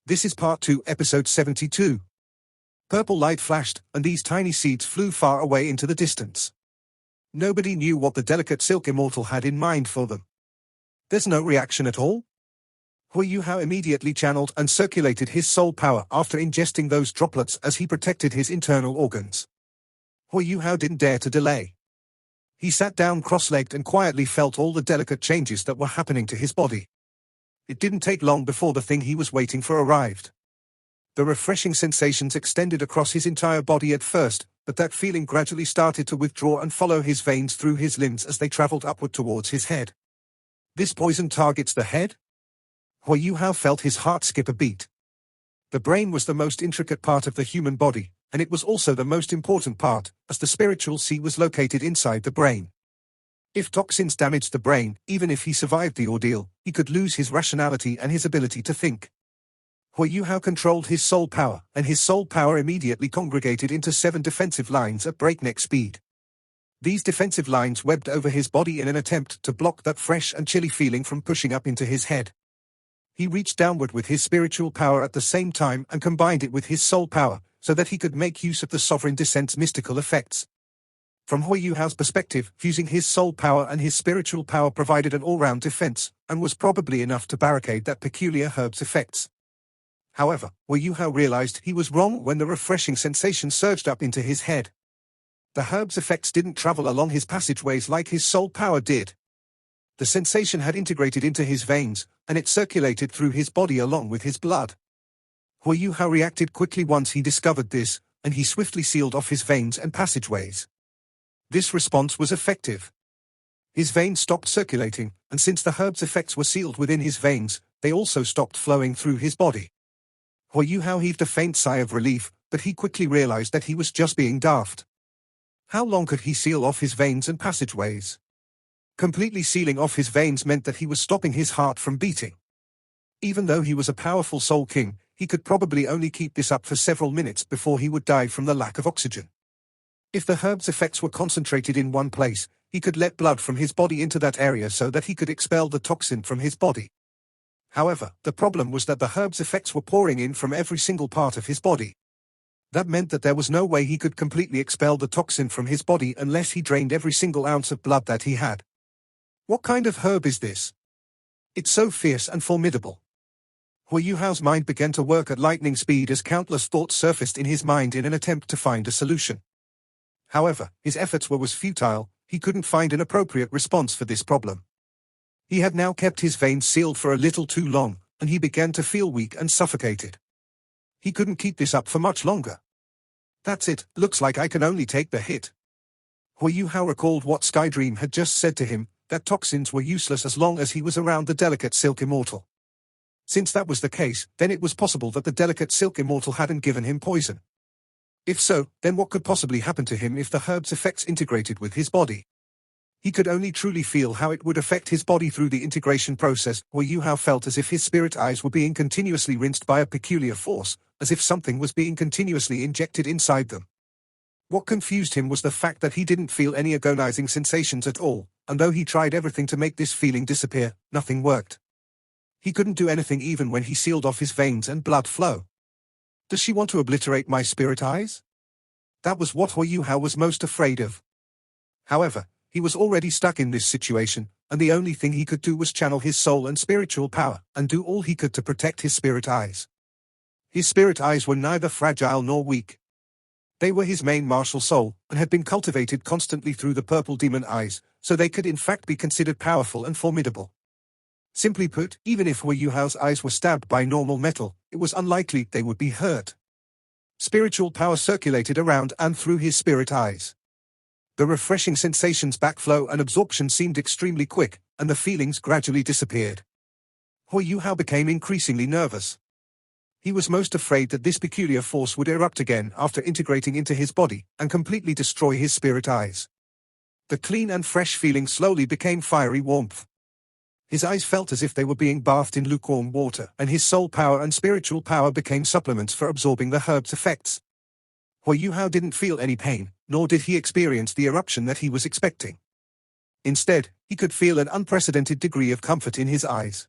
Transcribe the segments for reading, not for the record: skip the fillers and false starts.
This is part 2, episode 72. Purple light flashed, and these tiny seeds flew far away into the distance. Nobody knew what the delicate silk Immortal had in mind for them. There's no reaction at all? Hui Yuhao immediately channeled and circulated his soul power after ingesting those droplets as he protected his internal organs. Hui Yuhao didn't dare to delay. He sat down cross-legged and quietly felt all the delicate changes that were happening to his body. It didn't take long before the thing he was waiting for arrived. The refreshing sensations extended across his entire body at first, but that feeling gradually started to withdraw and follow his veins through his limbs as they traveled upward towards his head. This poison targets the head? Hui Yuhao felt his heart skip a beat. The brain was the most intricate part of the human body, and it was also the most important part, as the spiritual sea was located inside the brain. If toxins damaged the brain, even if he survived the ordeal, he could lose his rationality and his ability to think. Hui Yuhao controlled his soul power, and his soul power immediately congregated into 7 defensive lines at breakneck speed. These defensive lines webbed over his body in an attempt to block that fresh and chilly feeling from pushing up into his head. He reached downward with his spiritual power at the same time and combined it with his soul power, so that he could make use of the sovereign descent's mystical effects. From Hui Yuhao's perspective, fusing his soul power and his spiritual power provided an all-round defense, and was probably enough to barricade that peculiar herb's effects. However, Hui Yuhao realized he was wrong when the refreshing sensation surged up into his head. The herb's effects didn't travel along his passageways like his soul power did. The sensation had integrated into his veins, and it circulated through his body along with his blood. Hui Yuhao reacted quickly once he discovered this, and he swiftly sealed off his veins and passageways. This response was effective. His veins stopped circulating, and since the herb's effects were sealed within his veins, they also stopped flowing through his body. Hui Yuhao heaved a faint sigh of relief, but he quickly realized that he was just being daft. How long could he seal off his veins and passageways? Completely sealing off his veins meant that he was stopping his heart from beating. Even though he was a powerful soul king, he could probably only keep this up for several minutes before he would die from the lack of oxygen. If the herb's effects were concentrated in one place, he could let blood from his body into that area so that he could expel the toxin from his body. However, the problem was that the herb's effects were pouring in from every single part of his body. That meant that there was no way he could completely expel the toxin from his body unless he drained every single ounce of blood that he had. What kind of herb is this? It's so fierce and formidable. Hui Yuhao's mind began to work at lightning speed as countless thoughts surfaced in his mind in an attempt to find a solution. However, his efforts were futile. He couldn't find an appropriate response for this problem. He had now kept his veins sealed for a little too long, and he began to feel weak and suffocated. He couldn't keep this up for much longer. That's it, looks like I can only take the hit. Hui Yuhao recalled what Skydream had just said to him, that toxins were useless as long as he was around the delicate silk Immortal. Since that was the case, then it was possible that the delicate silk Immortal hadn't given him poison. If so, then what could possibly happen to him if the herb's effects integrated with his body? He could only truly feel how it would affect his body through the integration process. Hui Yuhao felt as if his spirit eyes were being continuously rinsed by a peculiar force, as if something was being continuously injected inside them. What confused him was the fact that he didn't feel any agonizing sensations at all, and though he tried everything to make this feeling disappear, nothing worked. He couldn't do anything even when he sealed off his veins and blood flow. Does she want to obliterate my spirit eyes? That was what Hui Yuhao was most afraid of. However, he was already stuck in this situation, and the only thing he could do was channel his soul and spiritual power, and do all he could to protect his spirit eyes. His spirit eyes were neither fragile nor weak. They were his main martial soul, and had been cultivated constantly through the purple demon eyes, so they could in fact be considered powerful and formidable. Simply put, even if Hui Yuhao's eyes were stabbed by normal metal, it was unlikely they would be hurt. Spiritual power circulated around and through his spirit eyes. The refreshing sensations backflow and absorption seemed extremely quick, and the feelings gradually disappeared. Hui Yuhao became increasingly nervous. He was most afraid that this peculiar force would erupt again after integrating into his body, and completely destroy his spirit eyes. The clean and fresh feeling slowly became fiery warmth. His eyes felt as if they were being bathed in lukewarm water, and his soul power and spiritual power became supplements for absorbing the herb's effects. Hui Yuhao didn't feel any pain, nor did he experience the eruption that he was expecting. Instead, he could feel an unprecedented degree of comfort in his eyes.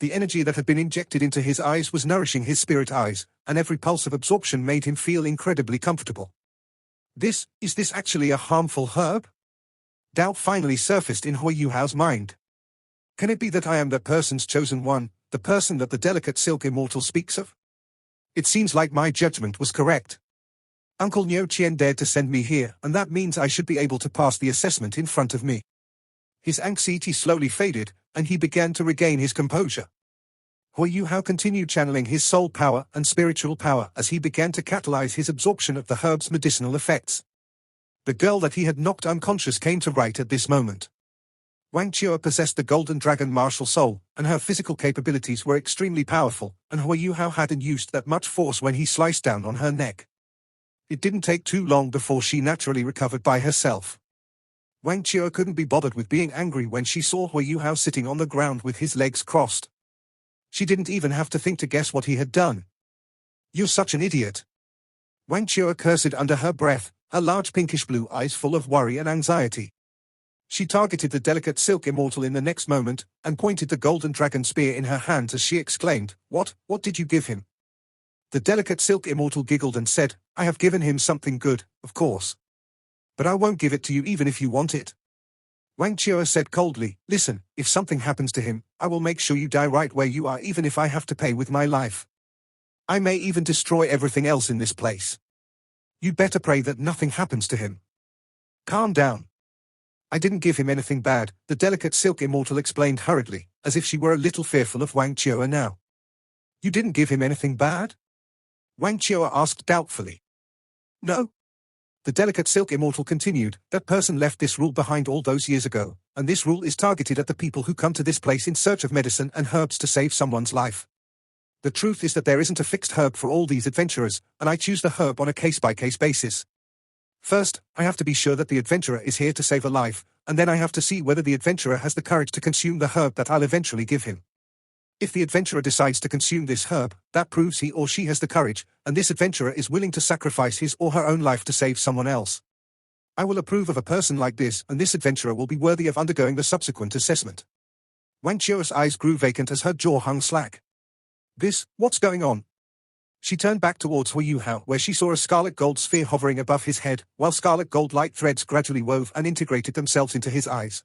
The energy that had been injected into his eyes was nourishing his spirit eyes, and every pulse of absorption made him feel incredibly comfortable. Is this actually a harmful herb? Doubt finally surfaced in Hui Yuhao's mind. Can it be that I am that person's chosen one, the person that the delicate silk immortal speaks of? It seems like my judgment was correct. Uncle Niu Qian dared to send me here, and that means I should be able to pass the assessment in front of me. His anxiety slowly faded, and he began to regain his composure. Hui Yuhao continued channeling his soul power and spiritual power as he began to catalyze his absorption of the herb's medicinal effects. The girl that he had knocked unconscious came to right at this moment. Wang Chua possessed the golden dragon martial soul, and her physical capabilities were extremely powerful, and Hui Yuhao hadn't used that much force when he sliced down on her neck. It didn't take too long before she naturally recovered by herself. Wang Chua couldn't be bothered with being angry when she saw Hui Yuhao sitting on the ground with his legs crossed. She didn't even have to think to guess what he had done. "You're such an idiot." Wang Chua cursed under her breath, her large pinkish-blue eyes full of worry and anxiety. She targeted the delicate silk immortal in the next moment, and pointed the golden dragon spear in her hands as she exclaimed, What did you give him?" The delicate silk immortal giggled and said, "I have given him something good, of course. But I won't give it to you even if you want it." Wang Chua said coldly, "Listen, if something happens to him, I will make sure you die right where you are even if I have to pay with my life. I may even destroy everything else in this place. You better pray that nothing happens to him." "Calm down. I didn't give him anything bad," the delicate silk immortal explained hurriedly, as if she were a little fearful of Wang Chua now. "You didn't give him anything bad?" Wang Chua asked doubtfully. "No." The delicate silk immortal continued, "That person left this rule behind all those years ago, and this rule is targeted at the people who come to this place in search of medicine and herbs to save someone's life. The truth is that there isn't a fixed herb for all these adventurers, and I choose the herb on a case-by-case basis. First, I have to be sure that the adventurer is here to save a life, and then I have to see whether the adventurer has the courage to consume the herb that I'll eventually give him. If the adventurer decides to consume this herb, that proves he or she has the courage, and this adventurer is willing to sacrifice his or her own life to save someone else. I will approve of a person like this, and this adventurer will be worthy of undergoing the subsequent assessment." Wang Chua's eyes grew vacant as her jaw hung slack. What's going on?" She turned back towards Hui Yuhao, where she saw a scarlet gold sphere hovering above his head, while scarlet gold light threads gradually wove and integrated themselves into his eyes.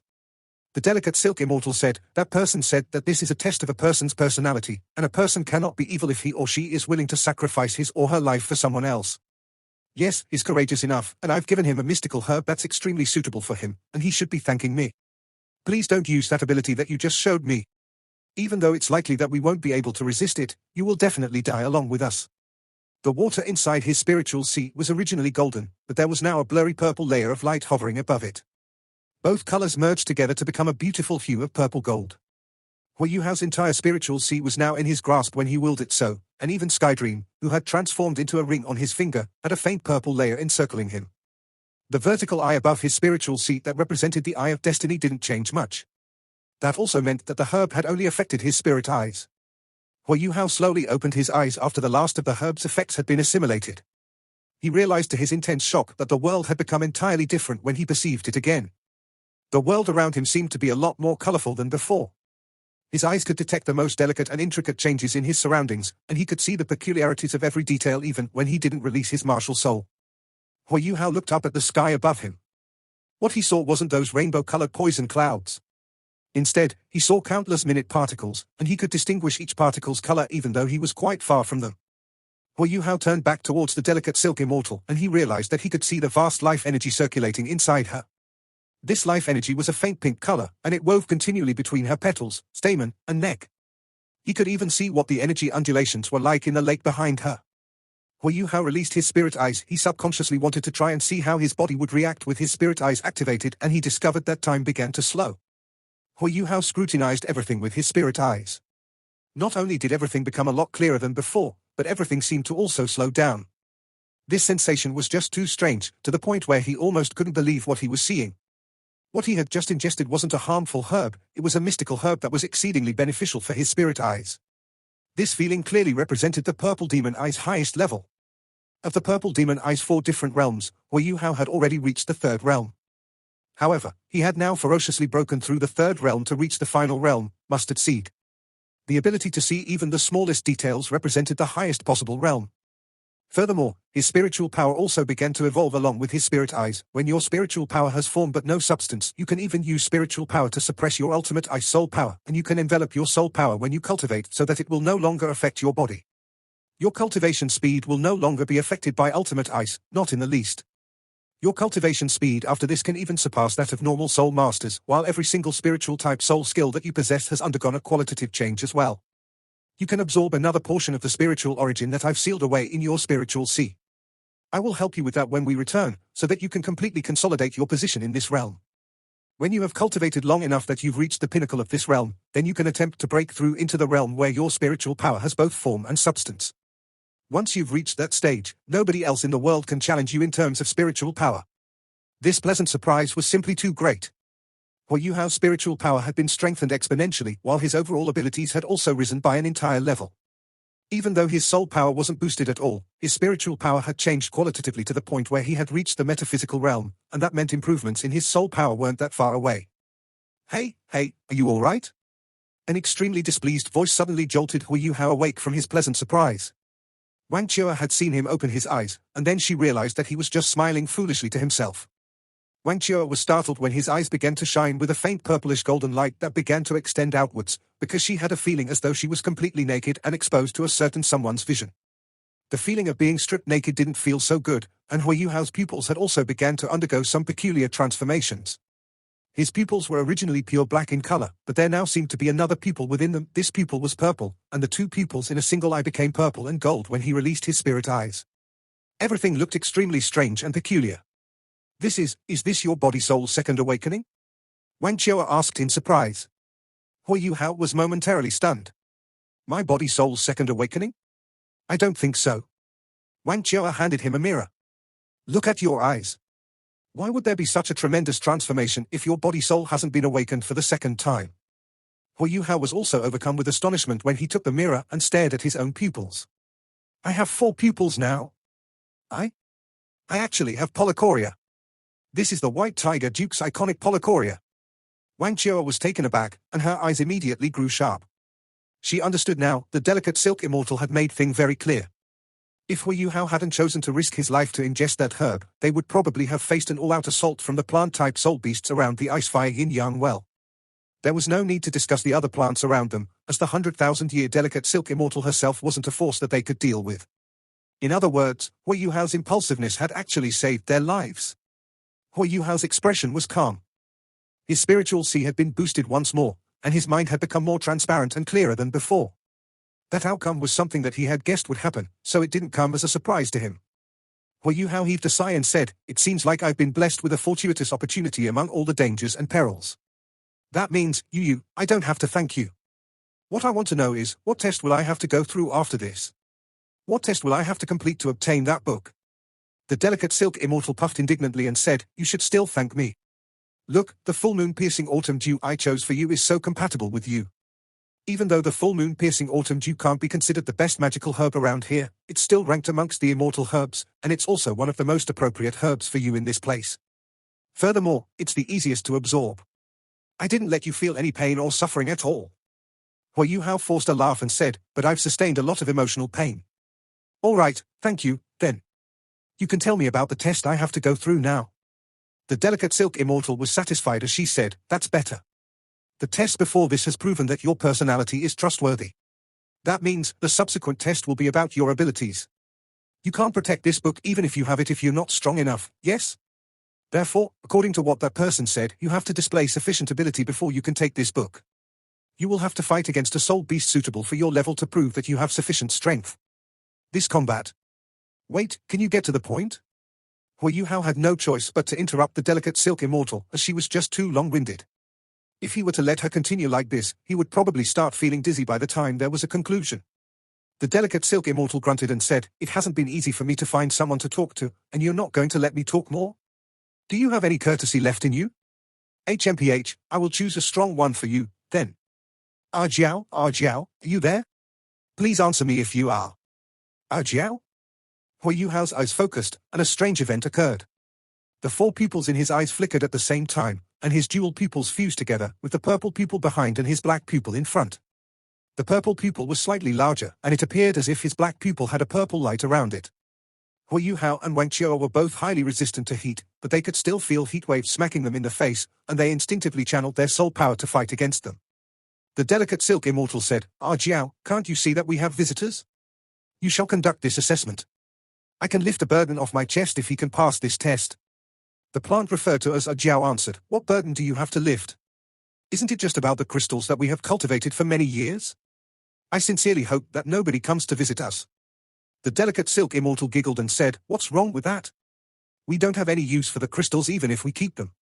The delicate silk immortal said, "That person said that this is a test of a person's personality, and a person cannot be evil if he or she is willing to sacrifice his or her life for someone else. Yes, he's courageous enough, and I've given him a mystical herb that's extremely suitable for him, and he should be thanking me. Please don't use that ability that you just showed me. Even though it's likely that we won't be able to resist it, you will definitely die along with us." The water inside his spiritual sea was originally golden, but there was now a blurry purple layer of light hovering above it. Both colors merged together to become a beautiful hue of purple gold. Hui Yuhao's entire spiritual sea was now in his grasp when he willed it so, and even Skydream, who had transformed into a ring on his finger, had a faint purple layer encircling him. The vertical eye above his spiritual sea that represented the Eye of Destiny didn't change much. That also meant that the herb had only affected his spirit eyes. Hui Yuhao slowly opened his eyes after the last of the herb's effects had been assimilated. He realized to his intense shock that the world had become entirely different when he perceived it again. The world around him seemed to be a lot more colorful than before. His eyes could detect the most delicate and intricate changes in his surroundings, and he could see the peculiarities of every detail even when he didn't release his martial soul. Hui Yuhao looked up at the sky above him. What he saw wasn't those rainbow-colored poison clouds. Instead, he saw countless minute particles, and he could distinguish each particle's color even though he was quite far from them. Hui Yuhao turned back towards the delicate silk immortal, and he realized that he could see the vast life energy circulating inside her. This life energy was a faint pink color, and it wove continually between her petals, stamen, and neck. He could even see what the energy undulations were like in the lake behind her. Hui Yuhao released his spirit eyes. He subconsciously wanted to try and see how his body would react with his spirit eyes activated, and he discovered that time began to slow. Hui Yuhao scrutinized everything with his spirit eyes. Not only did everything become a lot clearer than before, but everything seemed to also slow down. This sensation was just too strange, to the point where he almost couldn't believe what he was seeing. What he had just ingested wasn't a harmful herb, it was a mystical herb that was exceedingly beneficial for his spirit eyes. This feeling clearly represented the purple demon eye's highest level. Of the purple demon eye's 4 different realms, Hui Yuhao had already reached the 3rd realm. However, he had now ferociously broken through the 3rd realm to reach the final realm, Mustard Seed. The ability to see even the smallest details represented the highest possible realm. Furthermore, his spiritual power also began to evolve along with his spirit eyes. When your spiritual power has form but no substance, you can even use spiritual power to suppress your ultimate eye soul power, and you can envelop your soul power when you cultivate so that it will no longer affect your body. Your cultivation speed will no longer be affected by ultimate ice, not in the least. Your cultivation speed after this can even surpass that of normal soul masters, while every single spiritual type soul skill that you possess has undergone a qualitative change as well. You can absorb another portion of the spiritual origin that I've sealed away in your spiritual sea. I will help you with that when we return, so that you can completely consolidate your position in this realm. When you have cultivated long enough that you've reached the pinnacle of this realm, then you can attempt to break through into the realm where your spiritual power has both form and substance. Once you've reached that stage, nobody else in the world can challenge you in terms of spiritual power. This pleasant surprise was simply too great. Hu Yuhao's spiritual power had been strengthened exponentially, while his overall abilities had also risen by an entire level. Even though his soul power wasn't boosted at all, his spiritual power had changed qualitatively to the point where he had reached the metaphysical realm, and that meant improvements in his soul power weren't that far away. Hey, are you all right? An extremely displeased voice suddenly jolted Hu Yuhao awake from his pleasant surprise. Wang Chua had seen him open his eyes, and then she realized that he was just smiling foolishly to himself. Wang Chua was startled when his eyes began to shine with a faint purplish golden light that began to extend outwards, because she had a feeling as though she was completely naked and exposed to a certain someone's vision. The feeling of being stripped naked didn't feel so good, and Hu Yuhao's pupils had also begun to undergo some peculiar transformations. His pupils were originally pure black in color, but there now seemed to be another pupil within them. This pupil was purple, and the two pupils in a single eye became purple and gold when he released his spirit eyes. Everything looked extremely strange and peculiar. Is this your body-soul second awakening? Wang Chua asked in surprise. Hu Yuhao was momentarily stunned. My body-soul's second awakening? I don't think so. Wang Chua handed him a mirror. Look at your eyes. Why would there be such a tremendous transformation if your body-soul hasn't been awakened for the second time? Hu Yuhao was also overcome with astonishment when he took the mirror and stared at his own pupils. I have 4 pupils now. I actually have polychoria. This is the White Tiger Duke's iconic polychoria. Wang Chua was taken aback, and her eyes immediately grew sharp. She understood now. The delicate silk immortal had made things very clear. If Hu Yuhao hadn't chosen to risk his life to ingest that herb, they would probably have faced an all-out assault from the plant-type soul beasts around the ice-fire yin-yang well. There was no need to discuss the other plants around them, as the 100,000-year delicate silk immortal herself wasn't a force that they could deal with. In other words, Hu Yuhao's impulsiveness had actually saved their lives. Hu Yuhao's expression was calm. His spiritual sea had been boosted once more, and his mind had become more transparent and clearer than before. That outcome was something that he had guessed would happen, so it didn't come as a surprise to him. Hu Yuhao heaved a sigh and said, "It seems like I've been blessed with a fortuitous opportunity among all the dangers and perils. That means, I don't have to thank you. What I want to know is, what test will I have to go through after this? What test will I have to complete to obtain that book?" The delicate silk immortal puffed indignantly and said, "You should still thank me. Look, the full moon piercing autumn dew I chose for you is so compatible with you. Even though the full moon piercing autumn dew can't be considered the best magical herb around here, it's still ranked amongst the immortal herbs, and it's also one of the most appropriate herbs for you in this place. Furthermore, it's the easiest to absorb. I didn't let you feel any pain or suffering at all." Hu Yuhao forced a laugh and said, "But I've sustained a lot of emotional pain." "All right, thank you, then. You can tell me about the test I have to go through now." The delicate silk immortal was satisfied as she said, "That's better. The test before this has proven that your personality is trustworthy. That means the subsequent test will be about your abilities. You can't protect this book even if you have it if you're not strong enough, yes? Therefore, according to what that person said, you have to display sufficient ability before you can take this book. You will have to fight against a soul beast suitable for your level to prove that you have sufficient strength. This combat." "Wait, can you get to the point?" Hu Yuhao had no choice but to interrupt the delicate silk immortal, as she was just too long-winded. If he were to let her continue like this, he would probably start feeling dizzy by the time there was a conclusion. The delicate silk immortal grunted and said, "It hasn't been easy for me to find someone to talk to, and you're not going to let me talk more? Do you have any courtesy left in you? HMPH, I will choose a strong one for you, then. Jiao, are you there? Please answer me if you are. Jiao?" Hu Yuhao's eyes focused, and a strange event occurred. The 4 pupils in his eyes flickered at the same time, and his dual pupils fused together, with the purple pupil behind and his black pupil in front. The purple pupil was slightly larger, and it appeared as if his black pupil had a purple light around it. Hu Yuhao and Wang Qiao were both highly resistant to heat, but they could still feel heat waves smacking them in the face, and they instinctively channeled their soul power to fight against them. The delicate silk immortal said, "Ah Jiao, can't you see that we have visitors? You shall conduct this assessment. I can lift a burden off my chest if he can pass this test." The plant referred to as a Jiao answered, "What burden do you have to lift? Isn't it just about the crystals that we have cultivated for many years? I sincerely hope that nobody comes to visit us." The delicate silk immortal giggled and said, "What's wrong with that? We don't have any use for the crystals even if we keep them.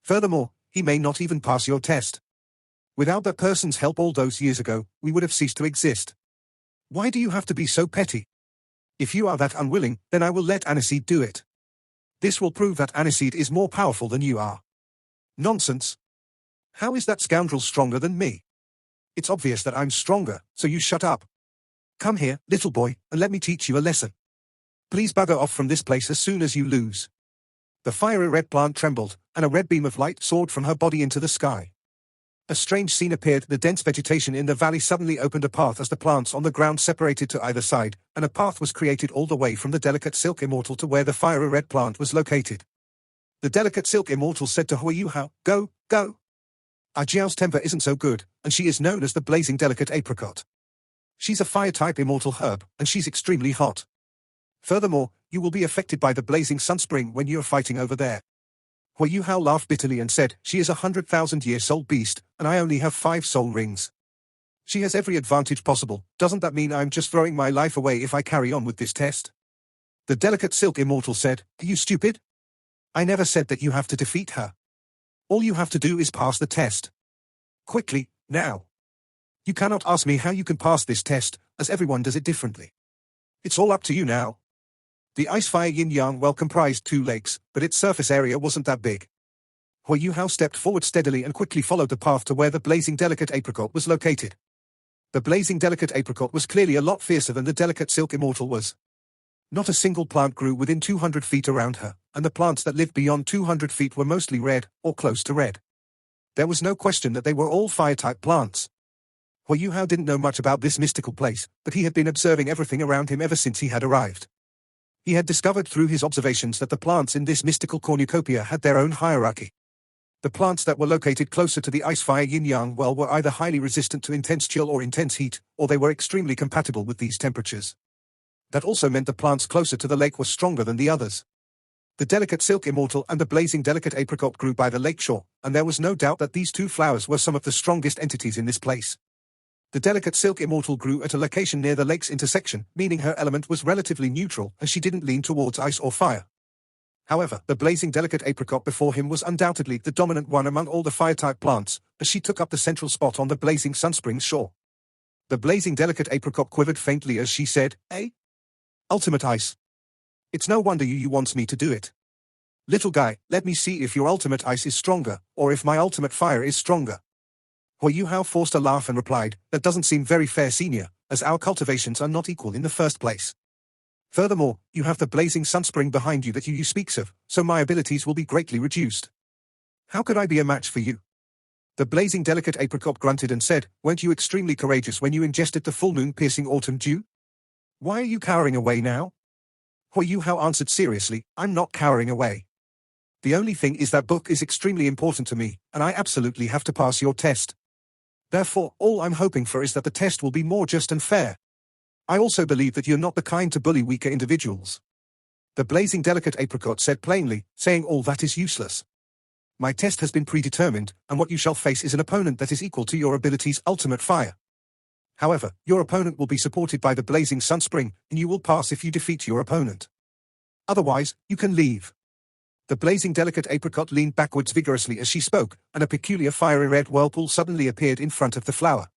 Furthermore, he may not even pass your test. Without that person's help all those years ago, we would have ceased to exist. Why do you have to be so petty? If you are that unwilling, then I will let Aniseed do it. This will prove that Aniseed is more powerful than you are." "Nonsense. How is that scoundrel stronger than me? It's obvious that I'm stronger, so you shut up. Come here, little boy, and let me teach you a lesson. Please bugger off from this place as soon as you lose." The fiery red plant trembled, and a red beam of light soared from her body into the sky. A strange scene appeared. The dense vegetation in the valley suddenly opened a path as the plants on the ground separated to either side, and a path was created all the way from the delicate silk immortal to where the fiery red plant was located. The delicate silk immortal said to Hu Yuhao, "Go, go. Ah Jiao's temper isn't so good, and she is known as the blazing delicate apricot. She's a fire-type immortal herb, and she's extremely hot. Furthermore, you will be affected by the blazing sunspring when you are fighting over there." Hu Yuhao laughed bitterly and said, "She is a 100,000-year soul beast, and I only have 5 soul rings. She has every advantage possible. Doesn't that mean I'm just throwing my life away if I carry on with this test?" The delicate silk immortal said, "Are you stupid? I never said that you have to defeat her. All you have to do is pass the test. Quickly, now. You cannot ask me how you can pass this test, as everyone does it differently. It's all up to you now." The ice-fire yin-yang well comprised 2 lakes, but its surface area wasn't that big. Hu Yuhao stepped forward steadily and quickly followed the path to where the blazing delicate apricot was located. The blazing delicate apricot was clearly a lot fiercer than the delicate silk immortal was. Not a single plant grew within 200 feet around her, and the plants that lived beyond 200 feet were mostly red, or close to red. There was no question that they were all fire-type plants. Hu Yuhao didn't know much about this mystical place, but he had been observing everything around him ever since he had arrived. He had discovered through his observations that the plants in this mystical cornucopia had their own hierarchy. The plants that were located closer to the ice-fire yin-yang well were either highly resistant to intense chill or intense heat, or they were extremely compatible with these temperatures. That also meant the plants closer to the lake were stronger than the others. The delicate silk immortal and the blazing delicate apricot grew by the lake shore, and there was no doubt that these 2 flowers were some of the strongest entities in this place. The delicate silk immortal grew at a location near the lake's intersection, meaning her element was relatively neutral and she didn't lean towards ice or fire. However, the blazing delicate apricot before him was undoubtedly the dominant one among all the fire-type plants, as she took up the central spot on the blazing sunspring's shore. The blazing delicate apricot quivered faintly as she said, "Eh? Ultimate ice. It's no wonder you wants me to do it. Little guy, let me see if your ultimate ice is stronger, or if my ultimate fire is stronger." Hu Yuhao forced a laugh and replied, "That doesn't seem very fair, senior, as our cultivations are not equal in the first place. Furthermore, you have the blazing sunspring behind you that you speaks of, so my abilities will be greatly reduced. How could I be a match for you?" The blazing delicate apricot grunted and said, "Weren't you extremely courageous when you ingested the full moon-piercing autumn dew? Why are you cowering away now?" Hu Yuhao answered seriously, "I'm not cowering away. The only thing is that book is extremely important to me, and I absolutely have to pass your test. Therefore, all I'm hoping for is that the test will be more just and fair. I also believe that you're not the kind to bully weaker individuals." The blazing delicate apricot said plainly, saying all that is useless. My test has been predetermined, and what you shall face is an opponent that is equal to your ability's ultimate fire. However, your opponent will be supported by the blazing sunspring, and you will pass if you defeat your opponent. Otherwise, you can leave. The blazing delicate apricot leaned backwards vigorously as she spoke, and a peculiar fiery red whirlpool suddenly appeared in front of the flower.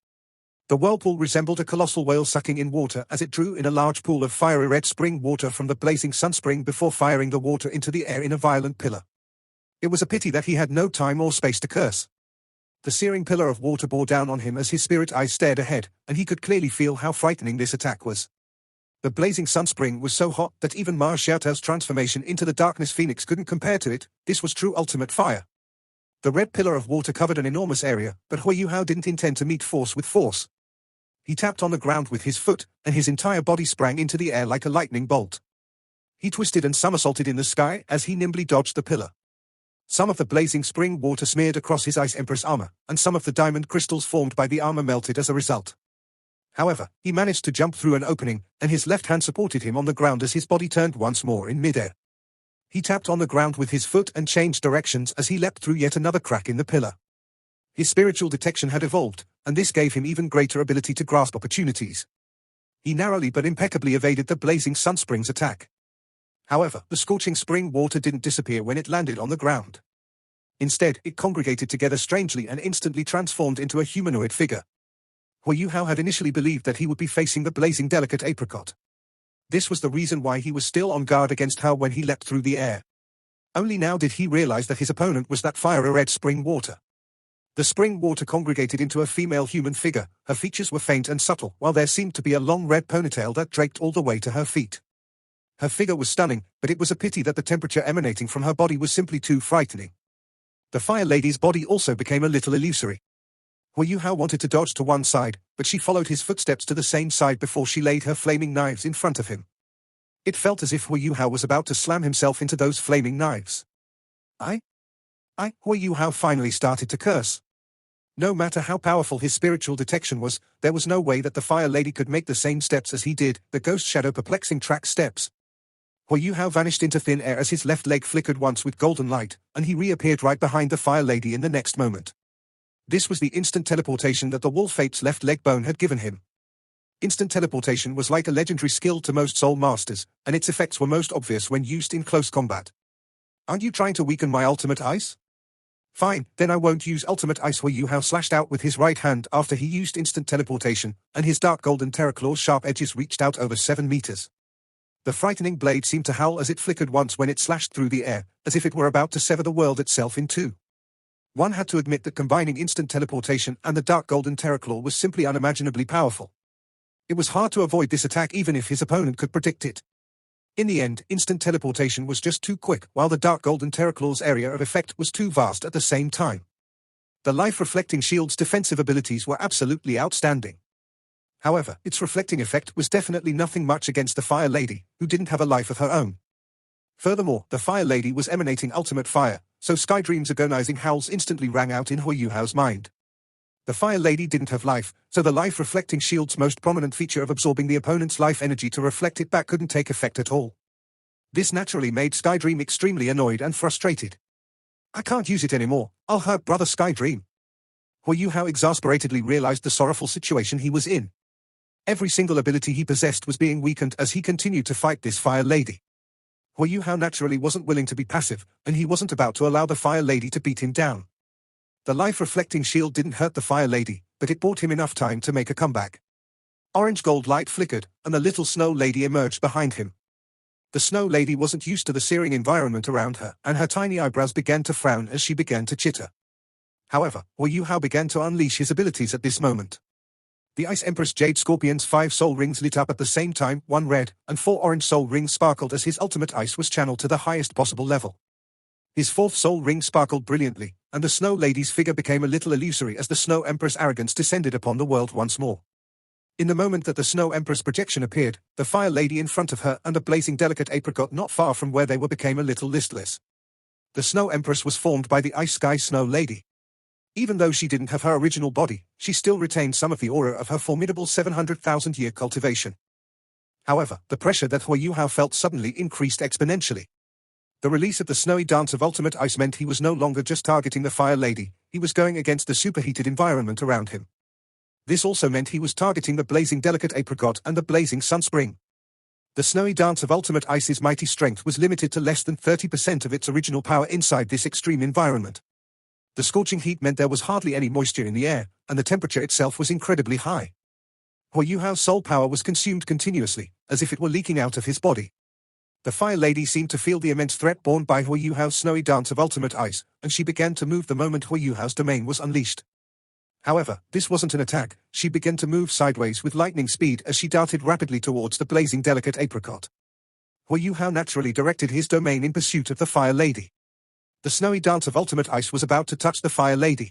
The whirlpool resembled a colossal whale sucking in water as it drew in a large pool of fiery red spring water from the blazing sunspring before firing the water into the air in a violent pillar. It was a pity that he had no time or space to curse. The searing pillar of water bore down on him as his spirit eyes stared ahead, and he could clearly feel how frightening this attack was. The blazing sunspring was so hot that even Ma Xiaotao's transformation into the darkness phoenix couldn't compare to it. This was true ultimate fire. The red pillar of water covered an enormous area, but Hu Yuhao didn't intend to meet force with force. He tapped on the ground with his foot, and his entire body sprang into the air like a lightning bolt. He twisted and somersaulted in the sky as he nimbly dodged the pillar. Some of the blazing spring water smeared across his Ice Empress armor, and some of the diamond crystals formed by the armor melted as a result. However, he managed to jump through an opening, and his left hand supported him on the ground as his body turned once more in midair. He tapped on the ground with his foot and changed directions as he leapt through yet another crack in the pillar. His spiritual detection had evolved, and this gave him even greater ability to grasp opportunities. He narrowly but impeccably evaded the blazing sunspring's attack. However, the scorching spring water didn't disappear when it landed on the ground. Instead, it congregated together strangely and instantly transformed into a humanoid figure. Hu Yuhao had initially believed that he would be facing the blazing delicate apricot. This was the reason why he was still on guard against her when he leapt through the air. Only now did he realize that his opponent was that fiery red spring water. The spring water congregated into a female human figure. Her features were faint and subtle, while there seemed to be a long red ponytail that draped all the way to her feet. Her figure was stunning, but it was a pity that the temperature emanating from her body was simply too frightening. The Fire Lady's body also became a little illusory. Hu Yuhao wanted to dodge to one side, but she followed his footsteps to the same side before she laid her flaming knives in front of him. It felt as if Hu Yuhao was about to slam himself into those flaming knives. Hu Yuhao finally started to curse. No matter how powerful his spiritual detection was, there was no way that the Fire Lady could make the same steps as he did, the ghost shadow perplexing track steps. Hu Yuhao vanished into thin air as his left leg flickered once with golden light, and he reappeared right behind the Fire Lady in the next moment. This was the instant teleportation that the wolf ape's left leg bone had given him. Instant teleportation was like a legendary skill to most soul masters, and its effects were most obvious when used in close combat. Aren't you trying to weaken my ultimate ice? Fine, then I won't use ultimate ice. Hu Yuhao slashed out with his right hand after he used instant teleportation, and his dark golden terraclaw's sharp edges reached out over 7 meters. The frightening blade seemed to howl as it flickered once when it slashed through the air, as if it were about to sever the world itself in two. One had to admit that combining instant teleportation and the dark golden terraclaw was simply unimaginably powerful. It was hard to avoid this attack even if his opponent could predict it. In the end, instant teleportation was just too quick, while the dark golden terraclaw's area of effect was too vast at the same time. The life-reflecting shield's defensive abilities were absolutely outstanding. However, its reflecting effect was definitely nothing much against the Fire Lady, who didn't have a life of her own. Furthermore, the Fire Lady was emanating ultimate fire, so Skydream's agonizing howls instantly rang out in Hu Yuhao's mind. The Fire Lady didn't have life, so the life-reflecting shield's most prominent feature of absorbing the opponent's life energy to reflect it back couldn't take effect at all. This naturally made Skydream extremely annoyed and frustrated. I can't use it anymore, I'll hurt brother Skydream. Hu Yuhao exasperatedly realized the sorrowful situation he was in. Every single ability he possessed was being weakened as he continued to fight this Fire Lady. Hu Yuhao naturally wasn't willing to be passive, and he wasn't about to allow the Fire Lady to beat him down. The life-reflecting shield didn't hurt the Fire Lady, but it bought him enough time to make a comeback. Orange-gold light flickered, and the little Snow Lady emerged behind him. The Snow Lady wasn't used to the searing environment around her, and her tiny eyebrows began to frown as she began to chitter. However, Hu Yuhao began to unleash his abilities at this moment. The Ice Empress Jade Scorpion's 5 soul rings lit up at the same time, 1 red, and 4 orange soul rings sparkled as his ultimate ice was channeled to the highest possible level. His 4th soul ring sparkled brilliantly, and the Snow Lady's figure became a little illusory as the Snow Empress' arrogance descended upon the world once more. In the moment that the Snow Empress projection appeared, the Fire Lady in front of her and a blazing delicate apricot not far from where they were became a little listless. The Snow Empress was formed by the Ice Sky Snow Lady. Even though she didn't have her original body, she still retained some of the aura of her formidable 700,000-year cultivation. However, the pressure that Hu Yuhao felt suddenly increased exponentially. The release of the snowy dance of ultimate ice meant he was no longer just targeting the Fire Lady, he was going against the superheated environment around him. This also meant he was targeting the blazing delicate apricot and the blazing sunspring. The snowy dance of ultimate ice's mighty strength was limited to less than 30% of its original power inside this extreme environment. The scorching heat meant there was hardly any moisture in the air, and the temperature itself was incredibly high. Hu Yuhao's soul power was consumed continuously, as if it were leaking out of his body. The Fire Lady seemed to feel the immense threat borne by Hu Yuhao's snowy dance of ultimate ice, and she began to move the moment Hu Yuhao's domain was unleashed. However, this wasn't an attack, she began to move sideways with lightning speed as she darted rapidly towards the blazing delicate apricot. Hu Yuhao naturally directed his domain in pursuit of the Fire Lady. The snowy dance of ultimate ice was about to touch the Fire Lady.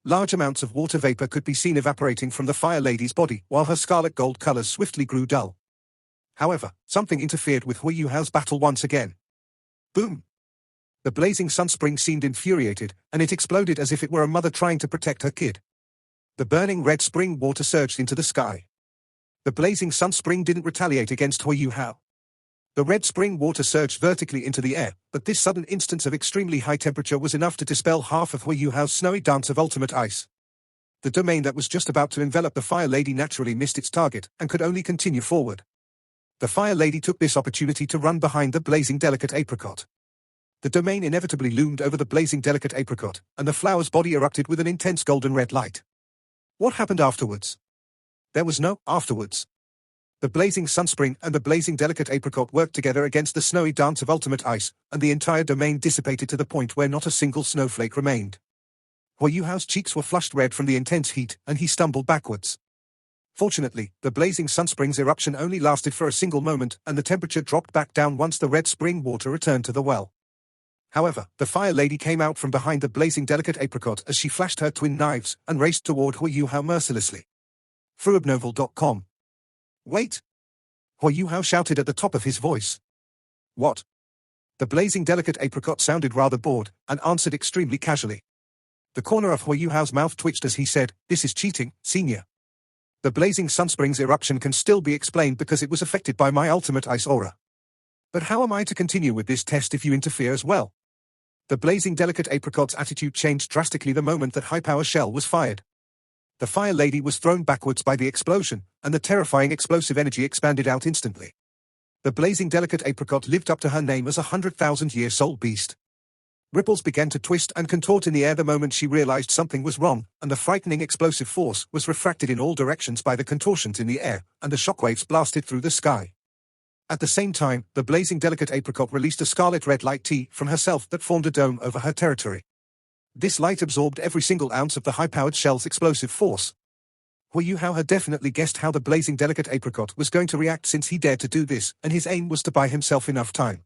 Large amounts of water vapor could be seen evaporating from the Fire Lady's body, while her scarlet gold colors swiftly grew dull. However, something interfered with Hui Yuhao's battle once again. Boom! The blazing sunspring seemed infuriated, and it exploded as if it were a mother trying to protect her kid. The burning red spring water surged into the sky. The blazing sunspring didn't retaliate against Hui Yuhao. The red spring water surged vertically into the air, but this sudden instance of extremely high temperature was enough to dispel half of Hui Yuhao's snowy dance of ultimate ice. The domain that was just about to envelop the Fire Lady naturally missed its target, and could only continue forward. The Fire Lady took this opportunity to run behind the blazing delicate apricot. The domain inevitably loomed over the blazing delicate apricot, and the flower's body erupted with an intense golden red light. What happened afterwards? There was no afterwards. The blazing sunspring and the blazing delicate apricot worked together against the snowy dance of ultimate ice, and the entire domain dissipated to the point where not a single snowflake remained. Hui Yuhao's cheeks were flushed red from the intense heat, and he stumbled backwards. Fortunately, the blazing sunspring's eruption only lasted for a single moment, and the temperature dropped back down once the red spring water returned to the well. However, the Fire Lady came out from behind the blazing delicate apricot as she flashed her twin knives and raced toward Hui Yuhao mercilessly. Fruibnovel.com. Wait! Hui Yuhao shouted at the top of his voice. What? The blazing delicate apricot sounded rather bored, and answered extremely casually. The corner of Hui Yuhao's mouth twitched as he said, "This is cheating, senior. The blazing sunspring's eruption can still be explained because it was affected by my ultimate ice aura. But how am I to continue with this test if you interfere as well?" The blazing delicate apricot's attitude changed drastically the moment that high-power shell was fired. The Fire Lady was thrown backwards by the explosion, and the terrifying explosive energy expanded out instantly. The blazing delicate apricot lived up to her name as a 100,000-year soul beast. Ripples began to twist and contort in the air the moment she realized something was wrong, and the frightening explosive force was refracted in all directions by the contortions in the air, and the shockwaves blasted through the sky. At the same time, the blazing delicate apricot released a scarlet red light T from herself that formed a dome over her territory. This light absorbed every single ounce of the high-powered shell's explosive force. Hui Yuhao had definitely guessed how the blazing delicate apricot was going to react since he dared to do this, and his aim was to buy himself enough time.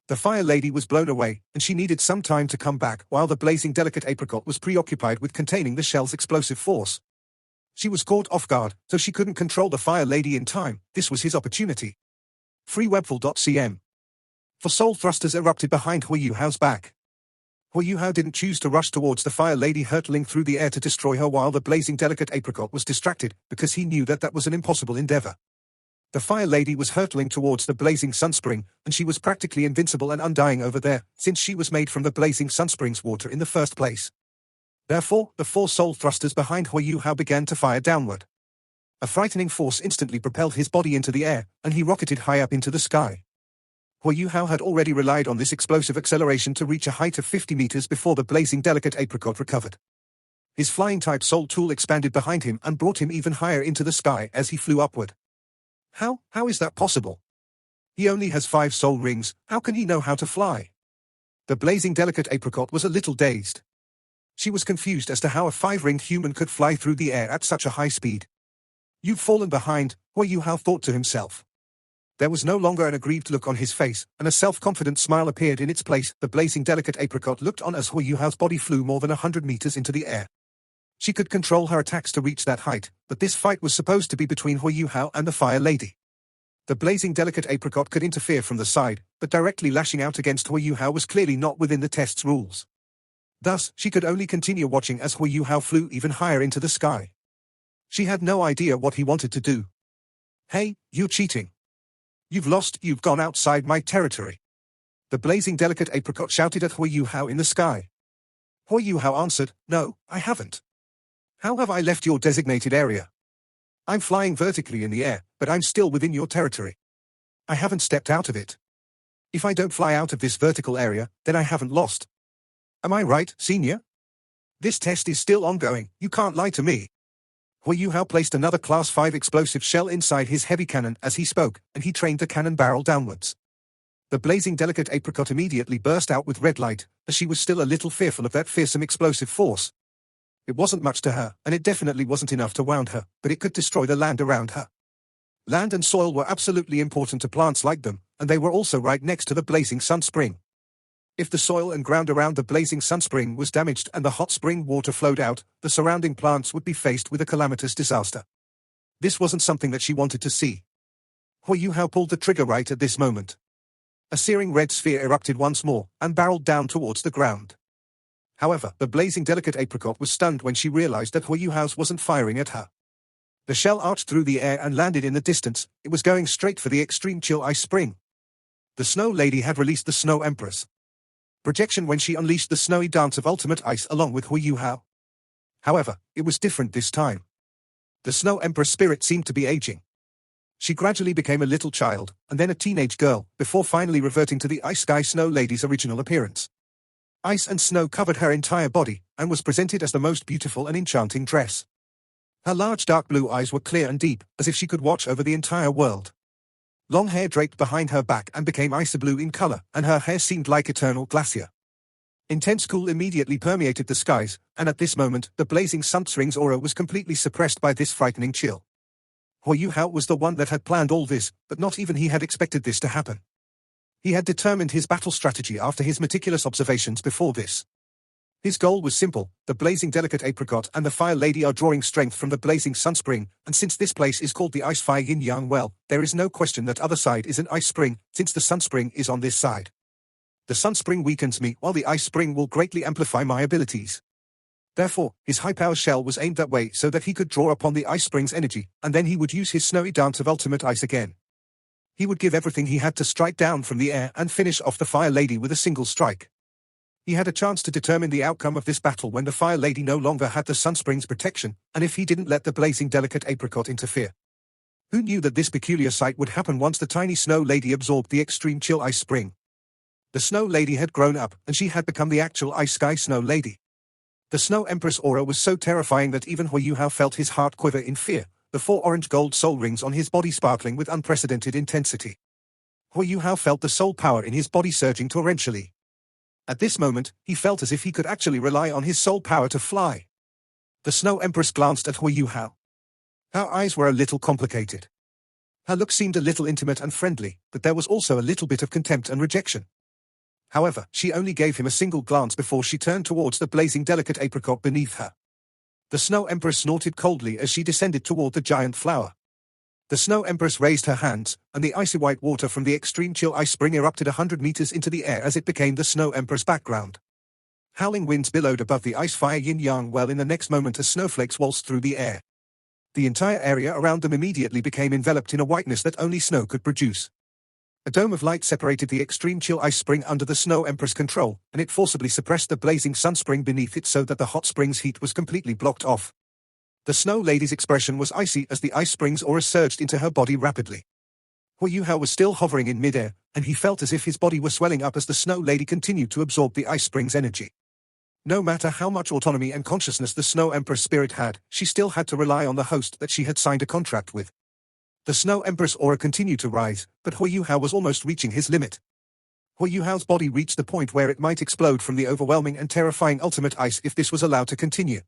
The Fire Lady was blown away, and she needed some time to come back while the blazing delicate apricot was preoccupied with containing the shell's explosive force. She was caught off guard, so she couldn't control the Fire Lady in time. This was his opportunity. Freewebful.cm. For soul thrusters erupted behind Hui Yuhao's back. Hui Yuhao didn't choose to rush towards the Fire Lady hurtling through the air to destroy her while the blazing delicate apricot was distracted, because he knew that was an impossible endeavor. The Fire Lady was hurtling towards the blazing sunspring, and she was practically invincible and undying over there, since she was made from the blazing sunspring's water in the first place. Therefore, the 4 soul thrusters behind Hui Yuhao began to fire downward. A frightening force instantly propelled his body into the air, and he rocketed high up into the sky. Hui Yuhao had already relied on this explosive acceleration to reach a height of 50 meters before the blazing delicate apricot recovered. His flying-type soul tool expanded behind him and brought him even higher into the sky as he flew upward. How is that possible? He only has 5 soul rings, how can he know how to fly? The blazing delicate apricot was a little dazed. She was confused as to how a 5-ringed human could fly through the air at such a high speed. "You've fallen behind," Hui Yuhao thought to himself. There was no longer an aggrieved look on his face, and a self-confident smile appeared in its place. The blazing delicate apricot looked on as Hui Yuhao's body flew more than 100 meters into the air. She could control her attacks to reach that height, but this fight was supposed to be between Hui Yuhao and the Fire Lady. The blazing delicate apricot could interfere from the side, but directly lashing out against Hui Yuhao was clearly not within the test's rules. Thus, she could only continue watching as Hui Yuhao flew even higher into the sky. She had no idea what he wanted to do. "Hey, you're cheating. You've lost, you've gone outside my territory." The blazing delicate apricot shouted at Hui Yuhao in the sky. Hui Yuhao answered, "No, I haven't. How have I left your designated area? I'm flying vertically in the air, but I'm still within your territory. I haven't stepped out of it. If I don't fly out of this vertical area, then I haven't lost. Am I right, senior? This test is still ongoing, you can't lie to me." Hui Yuhao placed another Class 5 explosive shell inside his heavy cannon as he spoke, and he trained the cannon barrel downwards. The blazing delicate apricot immediately burst out with red light, as she was still a little fearful of that fearsome explosive force. It wasn't much to her, and it definitely wasn't enough to wound her, but it could destroy the land around her. Land and soil were absolutely important to plants like them, and they were also right next to the blazing sun spring. If the soil and ground around the blazing sun spring was damaged and the hot spring water flowed out, the surrounding plants would be faced with a calamitous disaster. This wasn't something that she wanted to see. Hu Hao pulled the trigger right at this moment. A searing red sphere erupted once more, and barreled down towards the ground. However, the blazing delicate apricot was stunned when she realized that Hu Hao's wasn't firing at her. The shell arched through the air and landed in the distance. It was going straight for the extreme chill ice spring. The Snow Lady had released the Snow Empress projection when she unleashed the snowy dance of ultimate ice along with Hu Hao. However, it was different this time. The Snow Empress spirit seemed to be aging. She gradually became a little child, and then a teenage girl, before finally reverting to the Ice Sky Snow Lady's original appearance. Ice and snow covered her entire body, and was presented as the most beautiful and enchanting dress. Her large dark blue eyes were clear and deep, as if she could watch over the entire world. Long hair draped behind her back and became icy blue in color, and her hair seemed like eternal glacier. Intense cool immediately permeated the skies, and at this moment, the blazing sunspring's aura was completely suppressed by this frightening chill. Hu Hao was the one that had planned all this, but not even he had expected this to happen. He had determined his battle strategy after his meticulous observations before this. His goal was simple: the blazing delicate apricot and the fire lady are drawing strength from the blazing sunspring, and since this place is called the ice fire yin-yang well, there is no question that other side is an ice spring, since the sunspring is on this side. The sunspring weakens me, while the ice spring will greatly amplify my abilities. Therefore, his high-power shell was aimed that way so that he could draw upon the ice spring's energy, and then he would use his snowy dance of ultimate ice again. He would give everything he had to strike down from the air and finish off the fire lady with a single strike. He had a chance to determine the outcome of this battle when the fire lady no longer had the sunspring's protection, and if he didn't let the blazing delicate apricot interfere. Who knew that this peculiar sight would happen once the tiny snow lady absorbed the extreme chill ice spring? The snow lady had grown up, and she had become the actual ice sky snow lady. The Snow Empress aura was so terrifying that even Hu Hao felt his heart quiver in fear, the 4 orange gold soul rings on his body sparkling with unprecedented intensity. Hu Hao felt the soul power in his body surging torrentially. At this moment, he felt as if he could actually rely on his soul power to fly. The Snow Empress glanced at Hu Hao. Her eyes were a little complicated. Her look seemed a little intimate and friendly, but there was also a little bit of contempt and rejection. However, she only gave him a single glance before she turned towards the blazing delicate apricot beneath her. The Snow Empress snorted coldly as she descended toward the giant flower. The Snow Empress raised her hands, and the icy white water from the extreme chill ice spring erupted 100 meters into the air as it became the Snow Empress background. Howling winds billowed above the ice fire yin-yang well in the next moment as snowflakes waltzed through the air. The entire area around them immediately became enveloped in a whiteness that only snow could produce. A dome of light separated the extreme chill ice spring under the Snow Empress control, and it forcibly suppressed the blazing sun spring beneath it so that the hot spring's heat was completely blocked off. The Snow Lady's expression was icy as the ice spring's aura surged into her body rapidly. Hu Hao was still hovering in midair, and he felt as if his body was swelling up as the Snow Lady continued to absorb the ice spring's energy. No matter how much autonomy and consciousness the Snow Empress spirit had, she still had to rely on the host that she had signed a contract with. The Snow Empress aura continued to rise, but Hu Hao was almost reaching his limit. Hu Hao's body reached the point where it might explode from the overwhelming and terrifying ultimate ice if this was allowed to continue.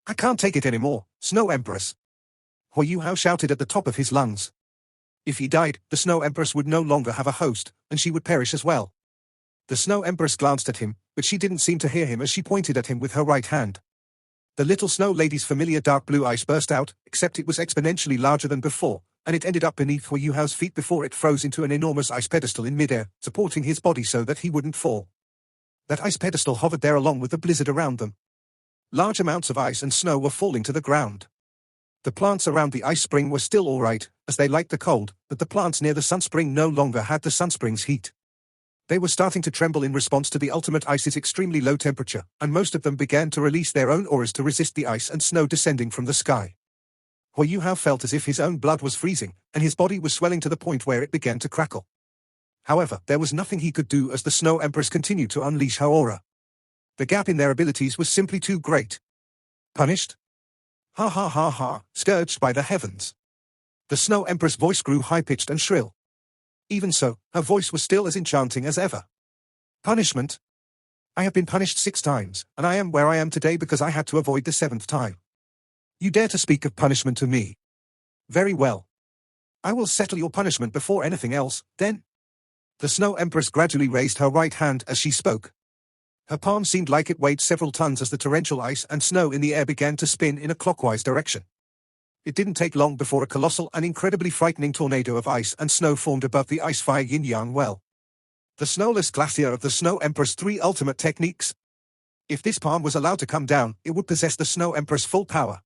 "I can't take it anymore, Snow Empress!" Hu Hao shouted at the top of his lungs. If he died, the Snow Empress would no longer have a host, and she would perish as well. The Snow Empress glanced at him, but she didn't seem to hear him as she pointed at him with her right hand. The little Snow Lady's familiar dark blue ice burst out, except it was exponentially larger than before, and it ended up beneath Hu Hao's feet before it froze into an enormous ice pedestal in midair, supporting his body so that he wouldn't fall. That ice pedestal hovered there along with the blizzard around them. Large amounts of ice and snow were falling to the ground. The plants around the ice spring were still all right, as they liked the cold, but the plants near the sunspring no longer had the sunspring's heat. They were starting to tremble in response to the ultimate ice's extremely low temperature, and most of them began to release their own auras to resist the ice and snow descending from the sky. Hu Hao felt as if his own blood was freezing, and his body was swelling to the point where it began to crackle. However, there was nothing he could do as the Snow Empress continued to unleash her aura. The gap in their abilities was simply too great. Punished? Ha ha ha ha, scourged by the heavens. The Snow Empress' voice grew high-pitched and shrill. Even so, her voice was still as enchanting as ever. Punishment? I have been punished 6 times, and I am where I am today because I had to avoid the 7th time. You dare to speak of punishment to me? Very well. I will settle your punishment before anything else, then. The Snow Empress gradually raised her right hand as she spoke. Her palm seemed like it weighed several tons as the torrential ice and snow in the air began to spin in a clockwise direction. It didn't take long before a colossal and incredibly frightening tornado of ice and snow formed above the ice-fire yin-yang well. The snowless glacier of the Snow Empress' 3 ultimate techniques. If this palm was allowed to come down, it would possess the Snow Empress' full power.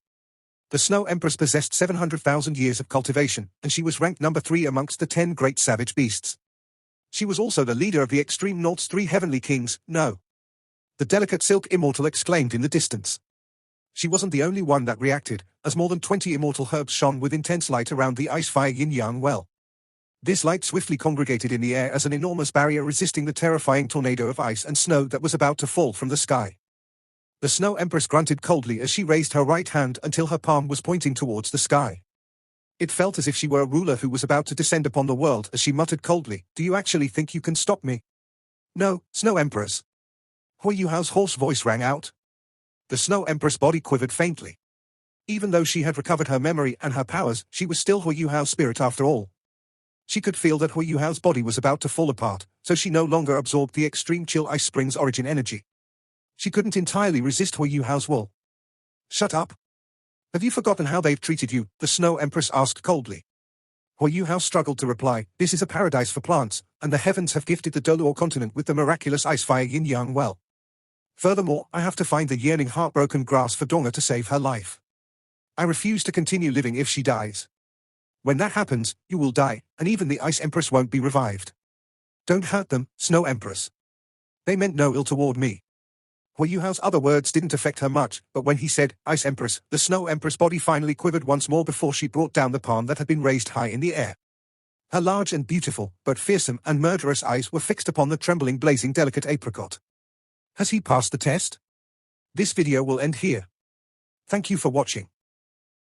The Snow Empress possessed 700,000 years of cultivation, and she was ranked number 3 amongst the 10 great savage beasts. She was also the leader of the Extreme North's 3 heavenly kings. No. The delicate silk Immortal exclaimed in the distance. She wasn't the only one that reacted, as more than 20 immortal herbs shone with intense light around the ice-fire yin-yang well. This light swiftly congregated in the air as an enormous barrier resisting the terrifying tornado of ice and snow that was about to fall from the sky. The Snow Empress grunted coldly as she raised her right hand until her palm was pointing towards the sky. It felt as if she were a ruler who was about to descend upon the world as she muttered coldly, "Do you actually think you can stop me?" "No, Snow Empress." Hui Yuhao's hoarse voice rang out. The Snow Empress' body quivered faintly. Even though she had recovered her memory and her powers, she was still Hui Yuhao's spirit after all. She could feel that Hui Yuhao's body was about to fall apart, so she no longer absorbed the extreme chill ice spring's origin energy. She couldn't entirely resist Hui Yuhao's will. "Shut up. Have you forgotten how they've treated you?" the Snow Empress asked coldly. Hui Yuhao struggled to reply, "This is a paradise for plants, and the heavens have gifted the Doluo continent with the miraculous ice-fire yin-yang well. Furthermore, I have to find the yearning heartbroken grass for Donga to save her life. I refuse to continue living if she dies. When that happens, you will die, and even the Ice Empress won't be revived. Don't hurt them, Snow Empress. They meant no ill toward me." Hui Yuhao's other words didn't affect her much, but when he said, "Ice Empress," the Snow Empress' body finally quivered once more before she brought down the palm that had been raised high in the air. Her large and beautiful, but fearsome and murderous eyes were fixed upon the trembling, blazing, delicate apricot. Has he passed the test? This video will end here. Thank you for watching.